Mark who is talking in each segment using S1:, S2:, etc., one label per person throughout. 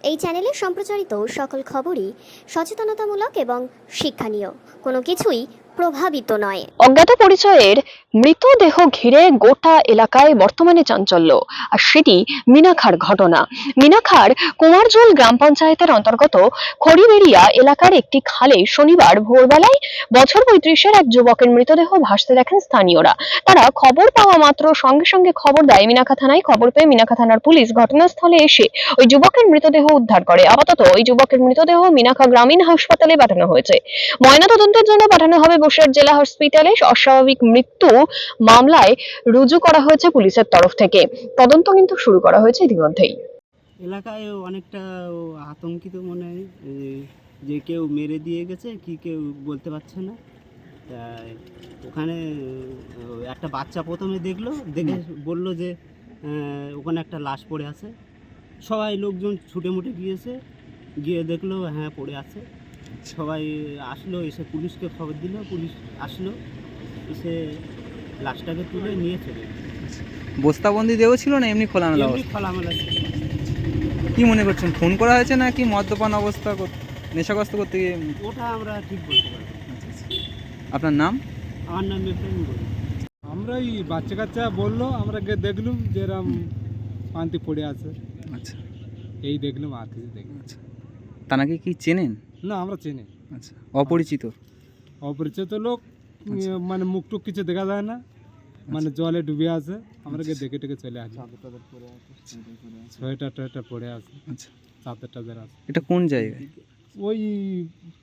S1: এই চ্যানেলে সম্প্রচারিত সকল খবরই সচেতনতামূলক এবং শিক্ষণীয়, কোনো কিছুই প্রভাবিত নয়।
S2: অজ্ঞাত পরিচয়ের মৃতদেহ ঘিরে গোটা এলাকায় বর্তমানে চাঞ্চল্য, আর সেটি মিনাখার ঘটনা। মিনাখার কুমারজোল গ্রাম পঞ্চায়েতের অন্তর্গত খড়িবেড়িয়া এলাকার একটি খালে শনিবার ভোরবেলায় বছর 35-এর এক যুবকের মৃতদেহ ভাসতে দেখেন স্থানীয়রা। তারা খবর পাওয়া মাত্র সঙ্গে সঙ্গে খবর দেয় মিনাখা থানায়। খবর পেয়ে মিনাখা থানার পুলিশ ঘটনাস্থলে এসে ওই যুবকের মৃতদেহ উদ্ধার করে। আপাতত ওই যুবকের মৃতদেহ মিনাখা গ্রামীণ হাসপাতালে পাঠানো হয়েছে। ময়নাতদন্তের জন্য পাঠানো হবে বসিরহাট জেলা হসপিটালে। অস্বাভাবিক মৃত্যু মামলায় রুজু করা হয়েছে পুলিশের তরফ থেকে। তদন্ত কিন্তু শুরু করা হয়েছে ইতিমধ্যেই।
S3: এলাকায় অনেকটা আতঙ্কিত মনে হয় যে কেউ মেরে দিয়ে গেছে কি কেউ বলতে পারছে না। তাই ওখানে একটা বাচ্চা প্রথমে দেখে বলল যে ওখানে একটা লাশ পড়ে আছে। সবাই লোকজন ছুটে মুটে গিয়েছে, গিয়ে দেখলো হ্যাঁ পড়ে আছে। সবাই আসলো, এসে পুলিশকে খবর দিল, পুলিশ আসলো, এসে লাশটাকে তুলে নিয়ে চলে গেল।
S4: বস্তাবন্দি দেও ছিল না এমনি খোলামেলা
S3: এমনি
S4: অবস্থা?
S3: খোলামেলা ছিল।
S4: কি মনে করছেন, ফোন করা হয়েছে নাকি মদ্যপান অবস্থা নেশাগ্রস্ত করতে গিয়ে?
S3: ওটা আমরা ঠিক বলতে পারি।
S4: আপনার নাম?
S3: আমার নাম ইব্রাহিম বলি।
S5: আমরা এই বাচ্চা কাচ্চা বললো, আমরা গিয়ে দেখলুম যে এরম পান্তি পড়ে আছে।
S4: আচ্ছা
S5: এই দেখলুম, আর কিছু দেখলাম।
S4: আচ্ছা, তানাকে কি চেনেন?
S5: না, আমরা চিনি।
S4: আচ্ছা, অপরিচিত?
S5: অপরিচিত লোক,
S4: আচ্ছা।
S5: মানে মুখ টুক কিছু দেখা যায় না, মানে জলে ডুবে আছে। আমরা গিয়ে দেখে টেকে চলে আসি। সোয়েটার টোয়েটার পড়ে আছে,
S4: আচ্ছা,
S5: চাদর টাদর আছে।
S4: এটা কোন জায়গায়?
S5: ওই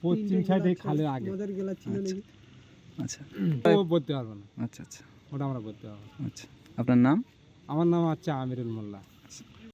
S5: পশ্চিম সাইডে খালের আগে।
S4: আচ্ছা,
S5: ও বলতে পারবো না,
S4: আচ্ছা আচ্ছা
S5: ওটা আমরা বলতে পারবো না।
S4: আচ্ছা। আপনার নাম?
S5: আমার নাম হচ্ছে আমিরুল মোল্লা।